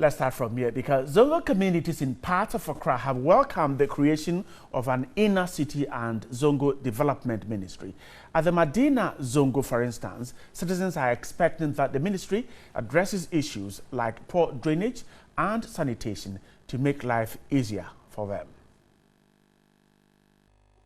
Let's start from here because Zongo communities in parts of Accra have welcomed the creation of an inner city and Zongo development ministry. At the Medina Zongo, for instance, citizens are expecting that the ministry addresses issues like poor drainage and sanitation to make life easier for them.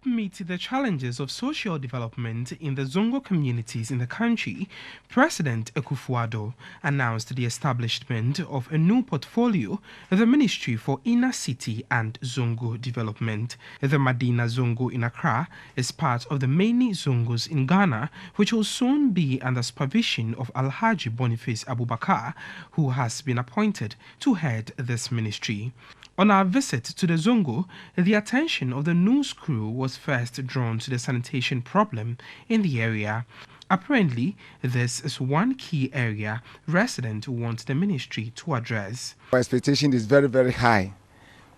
Meet the challenges of social development in the Zongo communities in the country, President Akufo-Addo announced the establishment of a new portfolio, the Ministry for Inner City and Zongo Development. The Medina Zongo in Accra is part of the many Zongos in Ghana, which will soon be under supervision of Alhaji Boniface Abubakar, who has been appointed to head this ministry. On our visit to the Zongo, the attention of the news crew was first drawn to the sanitation problem in the area. Apparently, this is one key area residents want the ministry to address. Our expectation is very, very high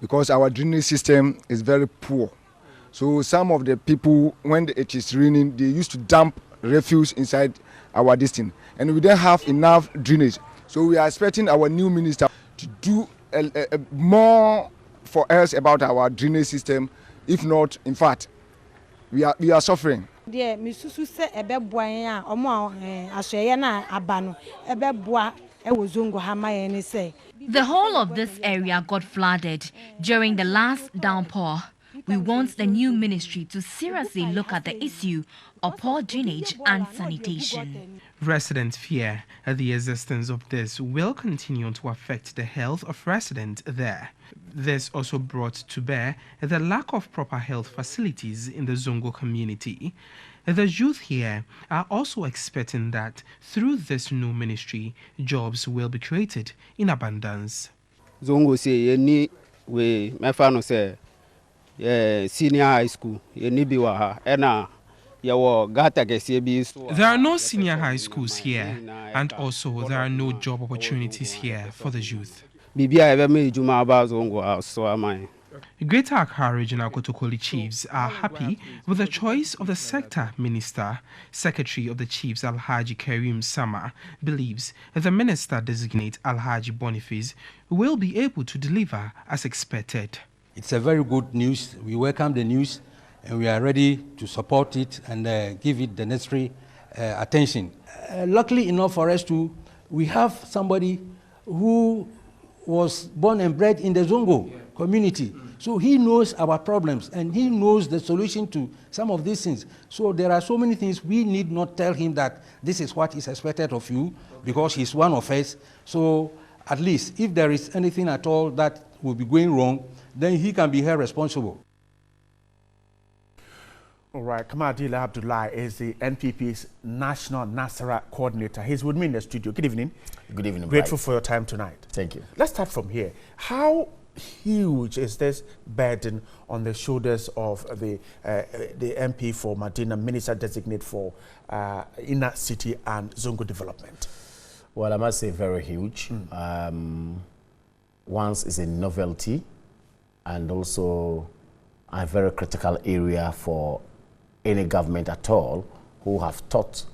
because our drainage system is very poor. So some of the people, when it is raining, they used to dump refuse inside our district, and we don't have enough drainage. So we are expecting our new minister to do more for us about our drainage system. If not, in fact, we are suffering. The whole of this area got flooded during the last downpour. We want the new ministry to seriously look at the issue of poor drainage and sanitation. Residents fear that the existence of this will continue to affect the health of residents there. This also brought to bear the lack of proper health facilities in the Zongo community. The youth here are also expecting that through this new ministry, jobs will be created in abundance. Zongo say say senior high school there are no senior high schools here, and also there are no job opportunities here for the youth. Greater Accra Regional Kotokoli Chiefs are happy with the choice of the sector minister. Secretary of the Chiefs Alhaji Karim Sama believes the minister designate Alhaji Boniface will be able to deliver as expected. It's a very good news. We welcome the news and we are ready to support it and give it the necessary attention. Luckily enough for us we have somebody who was born and bred in the Zongo community. So he knows our problems and he knows the solution to some of these things. So there are so many things we need not tell him that this is what is expected of you because he's one of us. So at least if there is anything at all that will be going wrong, then he can be held responsible. All right, Kamadila Abdullah is the NPP's National Nasara Coordinator. He's with me in the studio. Good evening. Good evening. Grateful for your time tonight. Thank you. Let's start from here. How huge is this burden on the shoulders of the MP for Medina, Minister Designate for Inner City and Zongo Development? Well, I must say very huge. Once it's a novelty and also a very critical area for any government at all who have thought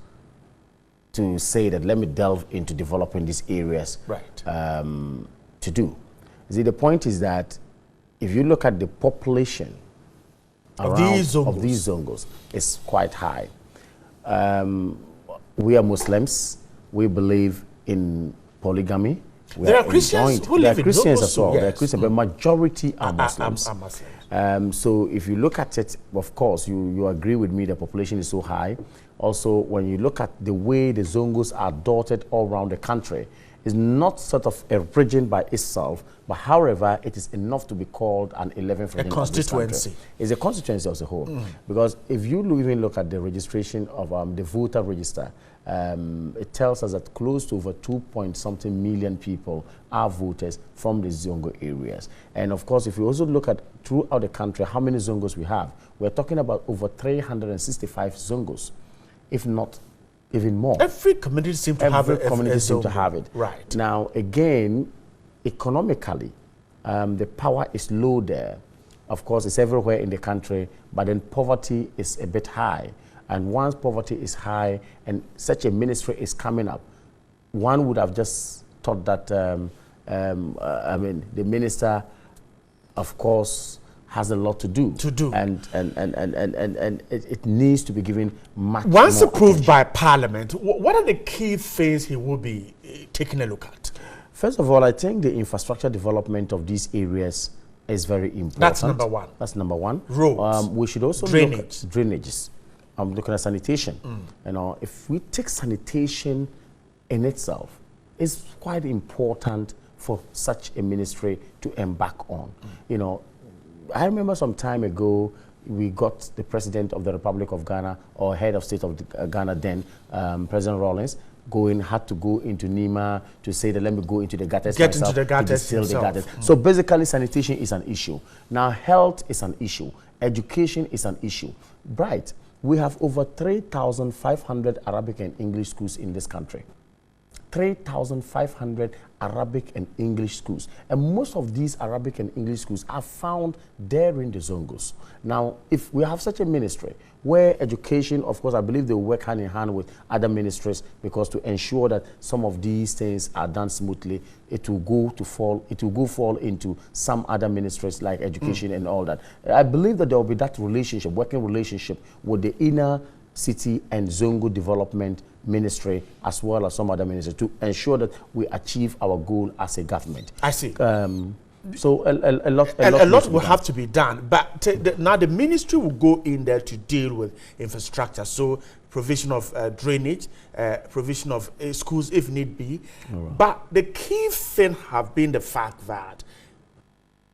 to say that let me delve into developing these areas to do. See, the point is that if you look at the population of these Zongos, it's quite high. We are Muslims. We believe in polygamy. There are Christians who live in Zongos. There are Christians as well. Yes. There are Christians, but majority are Muslims. So if you look at it, of course, you agree with me, the population is so high. Also, when you look at the way the Zongos are dotted all around the country, it's not sort of a region by itself, but however, it is enough to be called an 11th region. A constituency. It's a constituency as a whole. Because if you even look at the registration of the voter register, it tells us that close to over 2-point-something million people are voters from the Zongo areas. And of course, if you also look at throughout the country, how many Zongos we have, we're talking about over 365 Zongos, if not even more. Every community seems to have it. Right. Now, again, economically, the power is low there. Of course, it's everywhere in the country, but then poverty is a bit high. And once poverty is high and such a ministry is coming up, one would have just thought that I mean, the minister, of course, has a lot to do. And it needs to be given much Once more approved attention. by Parliament, what are the key things he will be taking a look at? First of all, I think the infrastructure development of these areas is very important. That's number one. That's number one. Roads. We should also look at drainages. I'm looking at sanitation. You know, if we take sanitation in itself, it's quite important for such a ministry to embark on. You know, I remember some time ago, we got the president of the Republic of Ghana, or head of state of Ghana then, President Rawlings, had to go into Nima to say that let me go into the gutters myself, to distill the gutters. So basically, sanitation is an issue. Now, health is an issue. Education is an issue. Right. We have over 3,500 Arabic and English schools in this country. 3,500 Arabic and English schools. And most of these Arabic and English schools are found there in the Zongos. Now, if we have such a ministry where education, of course, I believe they will work hand in hand with other ministries, because to ensure that some of these things are done smoothly, it will go fall into some other ministries like education and all that. I believe that there will be that relationship, working relationship with the inner city and Zongo development ministry, as well as some other ministries, to ensure that we achieve our goal as a government. I see. So a lot will have to be done. But now the ministry will go in there to deal with infrastructure. So provision of drainage, provision of schools if need be. Right. But the key thing have been the fact that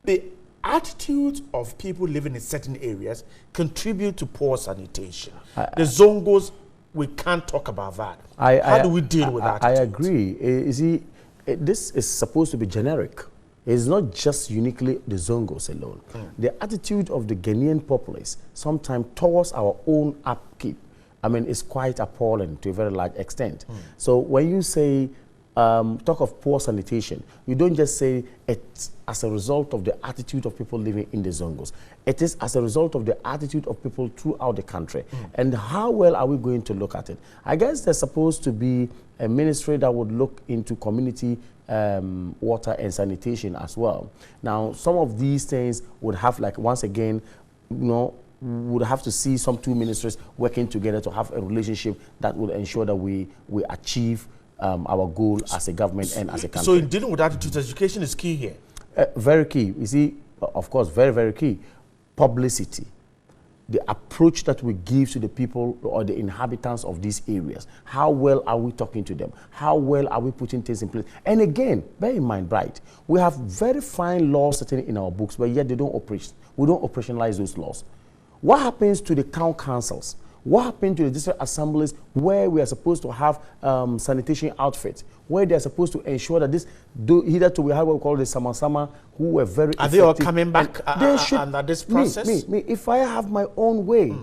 the attitudes of people living in certain areas contribute to poor sanitation. The Zongos, we can't talk about that. How do we deal with that? I agree. You see, this is supposed to be generic. It's not just uniquely the Zongos alone. The attitude of the Ghanaian populace sometimes towards our own upkeep, I mean, is quite appalling to a very large extent. So when you say, talk of poor sanitation, you don't just say it's as a result of the attitude of people living in the Zongos. It is as a result of the attitude of people throughout the country. And how well are we going to look at it? I guess there's supposed to be a ministry that would look into community water and sanitation as well. Now, some of these things would have, like, once again, you know, would have to see some two ministries working together to have a relationship that would ensure that we achieve our goal as a government and as a country. So in dealing with attitudes, education is key here? Very key. You see, of course, very, very key. Publicity. The approach that we give to the people or the inhabitants of these areas. How well are we talking to them? How well are we putting things in place? And again, bear in mind, Bright, we have very fine laws sitting in our books, but yet they don't operate. We don't operationalize those laws. What happens to the town councils? What happened to the district assemblies where we are supposed to have sanitation outfits, where they are supposed to ensure that this, hitherto we have what we call the Sama, who were very effective. Are they all coming back under this process? Me, if I have my own way,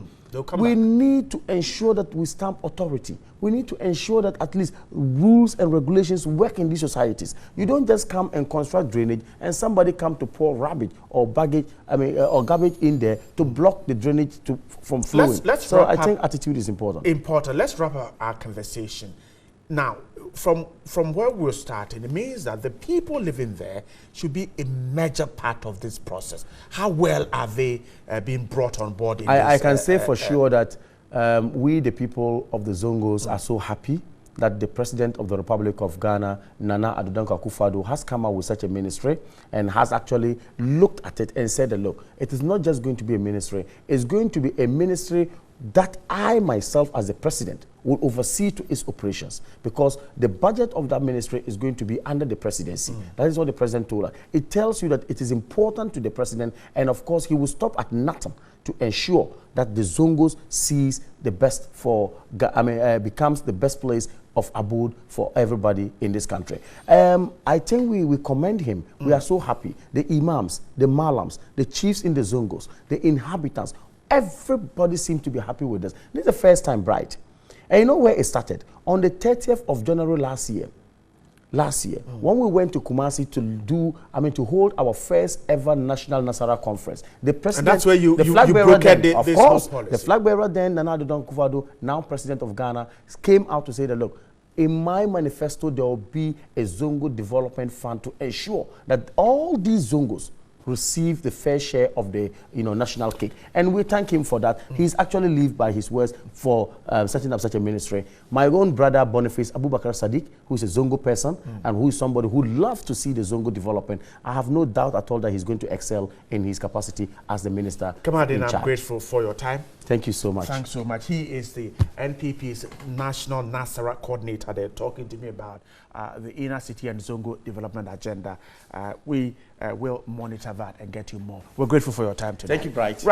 we need to ensure that we stamp authority. We need to ensure that at least rules and regulations work in these societies. You don't just come and construct drainage and somebody come to pour rubbish or baggage, or garbage in there to block the drainage from flowing. So I think attitude is important. Let's wrap up our conversation. Now, from where we're starting, it means that the people living there should be a major part of this process. How well are they being brought on board in I can say for sure that we, the people of the Zongos, are so happy that the President of the Republic of Ghana, Nana Addo Dankwa Akufo-Addo, has come out with such a ministry and has actually looked at it and said, look, it is not just going to be a ministry, it's going to be a ministry that I myself as the president will oversee to its operations, because the budget of that ministry is going to be under the presidency. That is what the president told us. It tells you that it is important to the president, and of course he will stop at nothing to ensure that the Zongos sees the best becomes the best place of abode for everybody in this country. I think we commend him. We are so happy. The imams, the malams, the chiefs in the Zongos, the inhabitants, everybody seems to be happy with this. This is the first time, Bright. And you know where it started? On the 30th of January last year, when we went to Kumasi to hold our first ever national Nasara conference. The president, and that's where you brokered this whole policy. The flag bearer then, Nana Addo Dankwa Akufo-Addo, now president of Ghana, came out to say that, look, in my manifesto, there will be a Zongo Development Fund to ensure that all these Zongos receive the fair share of the national cake. And we thank him for that. He's actually lived by his words for setting up such a ministry. My own brother Boniface Abubakar Sadiq, who is a Zongo person and who is somebody who loves to see the Zongo development, I have no doubt at all that he's going to excel in his capacity as the minister. Kamadin, I'm grateful for your time. Thank you so much. Thanks so much. He is the NPP's National Nasara Coordinator. They're talking to me about the inner city and Zongo development agenda. We will monitor that and get you more. We're grateful for your time today. Thank you, Bright.